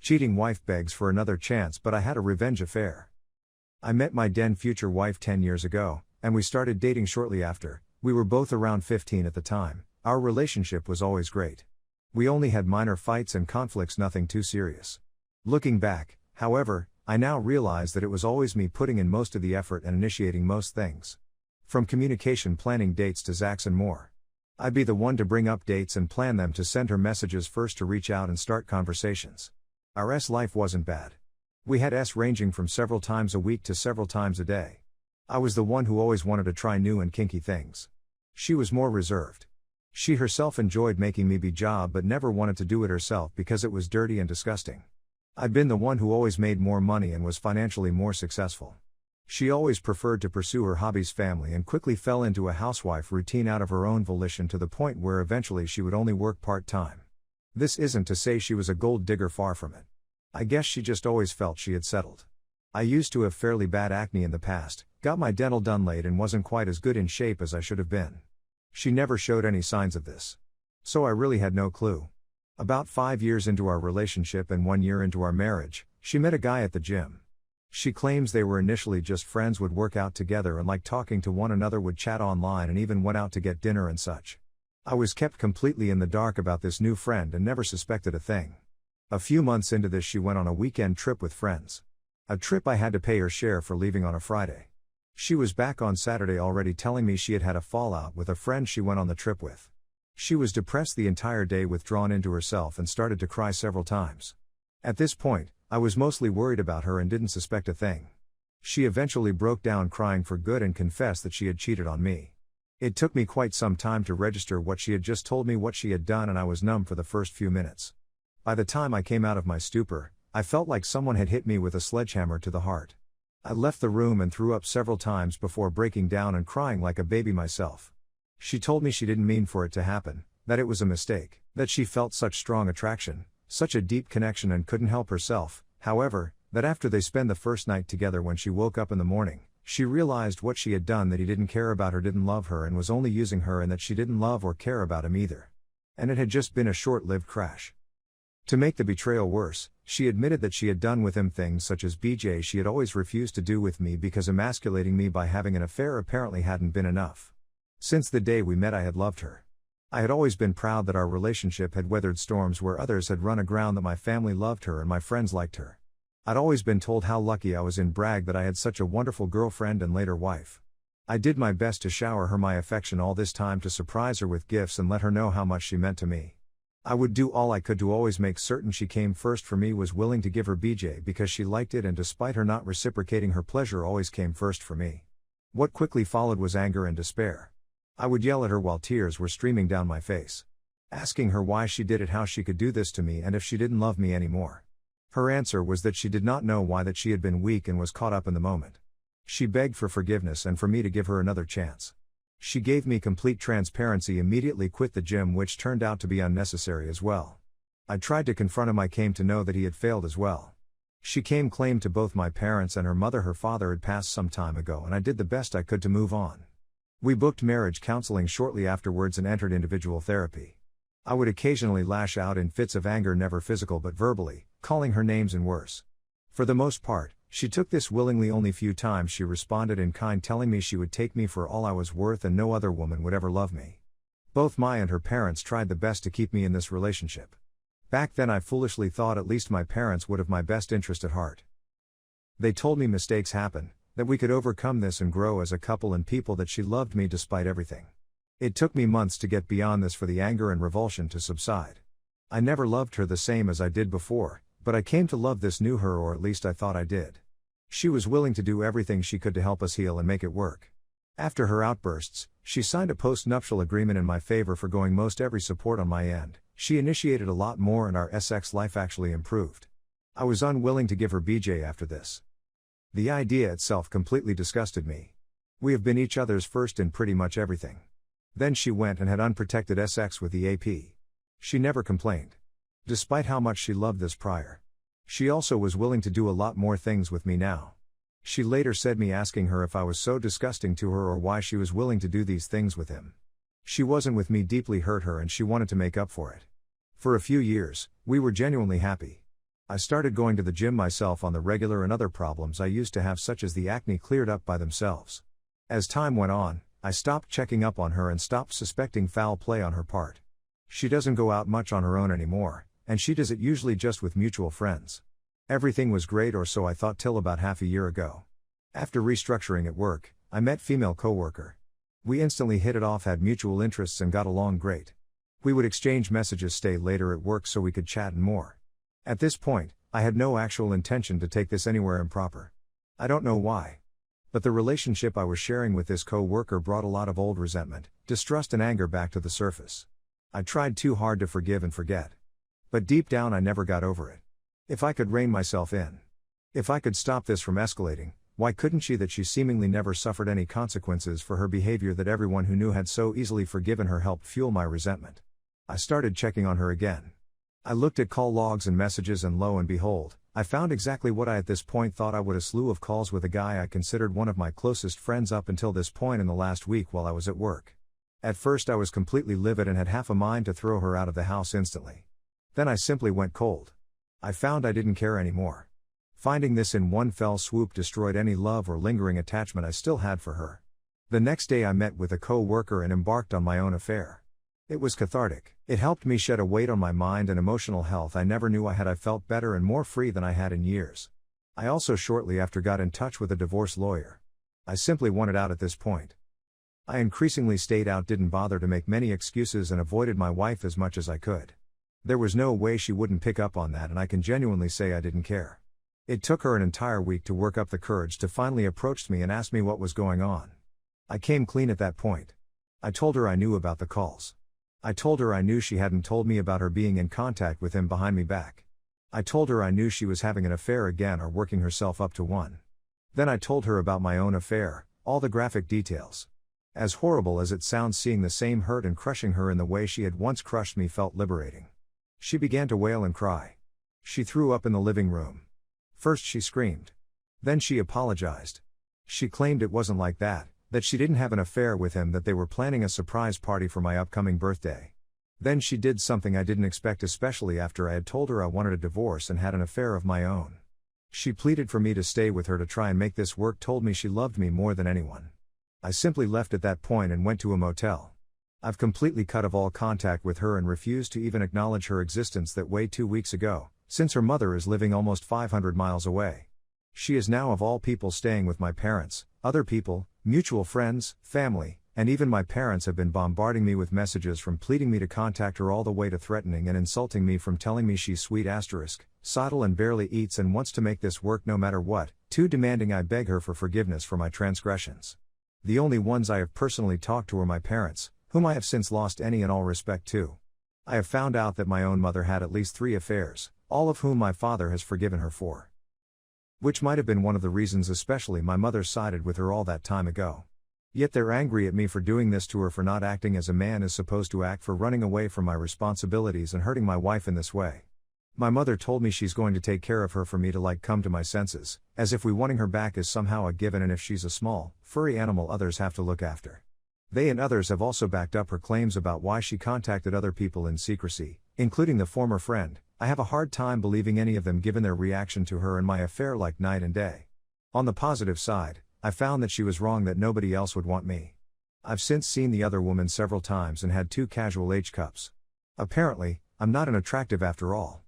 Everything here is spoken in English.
Cheating wife begs for another chance, but I had a revenge affair. I met my then future wife 10 years ago, and we started dating shortly after. We were both around 15 at the time. Our relationship was always great. We only had minor fights and conflicts, nothing too serious. Looking back, however, I now realize that it was always me putting in most of the effort and initiating most things. From communication, planning dates to Zax and more. I'd be the one to bring up dates and plan them, to send her messages first, to reach out and start conversations. Our life wasn't bad. We had ranging from several times a week to several times a day. I was the one who always wanted to try new and kinky things. She was more reserved. She herself enjoyed making me be job, but never wanted to do it herself because it was dirty and disgusting. I'd been the one who always made more money and was financially more successful. She always preferred to pursue her hobbies, family, and quickly fell into a housewife routine out of her own volition, to the point where eventually she would only work part-time. This isn't to say she was a gold digger, far from it. I guess she just always felt she had settled. I used to have fairly bad acne in the past, got my dental done late, and wasn't quite as good in shape as I should have been. She never showed any signs of this. So I really had no clue. About 5 years into our relationship and 1 year into our marriage, she met a guy at the gym. She claims they were initially just friends, would work out together and liked talking to one another, would chat online and even went out to get dinner and such. I was kept completely in the dark about this new friend and never suspected a thing. A few months into this, she went on a weekend trip with friends. A trip I had to pay her share for, leaving on a Friday. She was back on Saturday already, telling me she had had a fallout with a friend she went on the trip with. She was depressed the entire day, withdrawn into herself, and started to cry several times. At this point, I was mostly worried about her and didn't suspect a thing. She eventually broke down crying for good and confessed that she had cheated on me. It took me quite some time to register what she had just told me, what she had done, and I was numb for the first few minutes. By the time I came out of my stupor, I felt like someone had hit me with a sledgehammer to the heart. I left the room and threw up several times before breaking down and crying like a baby myself. She told me she didn't mean for it to happen, that it was a mistake, that she felt such strong attraction, such a deep connection, and couldn't help herself. However, that after they spent the first night together, when she woke up in the morning, she realized what she had done, that he didn't care about her, didn't love her, and was only using her, and that she didn't love or care about him either. And it had just been a short-lived crash. To make the betrayal worse, she admitted that she had done with him things such as BJ she had always refused to do with me, because emasculating me by having an affair apparently hadn't been enough. Since the day we met, I had loved her. I had always been proud that our relationship had weathered storms where others had run aground, that my family loved her and my friends liked her. I'd always been told how lucky I was, in brag, that I had such a wonderful girlfriend and later wife. I did my best to shower her my affection all this time, to surprise her with gifts and let her know how much she meant to me. I would do all I could to always make certain she came first for me, was willing to give her BJ because she liked it, and despite her not reciprocating, her pleasure always came first for me. What quickly followed was anger and despair. I would yell at her while tears were streaming down my face, asking her why she did it, how she could do this to me, and if she didn't love me anymore. Her answer was that she did not know why, that she had been weak and was caught up in the moment. She begged for forgiveness and for me to give her another chance. She gave me complete transparency, immediately quit the gym, which turned out to be unnecessary as well. I tried to confront him. I came to know that he had failed as well. She came clean to both my parents and her mother. Her father had passed some time ago, and I did the best I could to move on. We booked marriage counseling shortly afterwards and entered individual therapy. I would occasionally lash out in fits of anger, never physical but verbally, calling her names and worse. For the most part, she took this willingly. Only few times she responded in kind, telling me she would take me for all I was worth and no other woman would ever love me. Both my and her parents tried the best to keep me in this relationship. Back then I foolishly thought at least my parents would have my best interest at heart. They told me mistakes happen, that we could overcome this and grow as a couple and people, that she loved me despite everything. It took me months to get beyond this, for the anger and revulsion to subside. I never loved her the same as I did before, but I came to love this new her, or at least I thought I did. She was willing to do everything she could to help us heal and make it work. After her outbursts, she signed a post-nuptial agreement in my favor, forgoing most every support on my end. She initiated a lot more and our sex life actually improved. I was unwilling to give her BJ after this. The idea itself completely disgusted me. We have been each other's first in pretty much everything. Then she went and had unprotected sex with the AP. She never complained. Despite how much she loved this prior. She also was willing to do a lot more things with me now. She later said me asking her if I was so disgusting to her, or why she was willing to do these things with him. She wasn't with me deeply hurt her, and she wanted to make up for it. For a few years, we were genuinely happy. I started going to the gym myself on the regular, and other problems I used to have, such as the acne, cleared up by themselves. As time went on, I stopped checking up on her and stopped suspecting foul play on her part. She doesn't go out much on her own anymore, and she does it usually just with mutual friends. Everything was great, or so I thought, till about half a year ago. After restructuring at work, I met female coworker. We instantly hit it off, had mutual interests, and got along great. We would exchange messages, stay later at work so we could chat and more. At this point, I had no actual intention to take this anywhere improper. I don't know why. But the relationship I was sharing with this co-worker brought a lot of old resentment, distrust and anger back to the surface. I tried too hard to forgive and forget. But deep down I never got over it. If I could rein myself in. If I could stop this from escalating, why couldn't she? That she seemingly never suffered any consequences for her behavior, that everyone who knew had so easily forgiven her, helped fuel my resentment. I started checking on her again. I looked at call logs and messages, and lo and behold, I found exactly what I at this point thought I would: a slew of calls with a guy I considered one of my closest friends up until this point in the last week while I was at work. At first I was completely livid and had half a mind to throw her out of the house instantly. Then I simply went cold. I found I didn't care anymore. Finding this in one fell swoop destroyed any love or lingering attachment I still had for her. The next day I met with a co-worker and embarked on my own affair. It was cathartic. It helped me shed a weight on my mind and emotional health I never knew I had. I felt better and more free than I had in years. I also shortly after got in touch with a divorce lawyer. I simply wanted out at this point. I increasingly stayed out, didn't bother to make many excuses, and avoided my wife as much as I could. There was no way she wouldn't pick up on that, and I can genuinely say I didn't care. It took her an entire week to work up the courage to finally approach me and ask me what was going on. I came clean at that point. I told her I knew about the calls. I told her I knew she hadn't told me about her being in contact with him behind me back. I told her I knew she was having an affair again or working herself up to one. Then I told her about my own affair, all the graphic details. As horrible as it sounds, seeing the same hurt and crushing her in the way she had once crushed me felt liberating. She began to wail and cry. She threw up in the living room. First she screamed. Then she apologized. She claimed it wasn't like that she didn't have an affair with him, that they were planning a surprise party for my upcoming birthday. Then she did something I didn't expect, especially after I had told her I wanted a divorce and had an affair of my own. She pleaded for me to stay with her to try and make this work, told me she loved me more than anyone. I simply left at that point and went to a motel. I've completely cut off all contact with her and refused to even acknowledge her existence that way 2 weeks ago, since her mother is living almost 500 miles away. She is now of all people staying with my parents. Other people, mutual friends, family, and even my parents have been bombarding me with messages, from pleading me to contact her all the way to threatening and insulting me, from telling me she's sweet *, subtle and barely eats and wants to make this work no matter what, to demanding I beg her for forgiveness for my transgressions. The only ones I have personally talked to are my parents, whom I have since lost any and all respect to. I have found out that my own mother had at least 3 affairs, all of whom my father has forgiven her for. Which might have been one of the reasons especially my mother sided with her all that time ago. Yet they're angry at me for doing this to her, for not acting as a man is supposed to act, for running away from my responsibilities and hurting my wife in this way. My mother told me she's going to take care of her for me to come to my senses, as if wanting her back is somehow a given, and if she's a small, furry animal others have to look after. They and others have also backed up her claims about why she contacted other people in secrecy, including the former friend. I have a hard time believing any of them given their reaction to her and my affair like night and day. On the positive side, I found that she was wrong, that nobody else would want me. I've since seen the other woman several times and had 2 casual H-cups. Apparently, I'm not an attractive after all.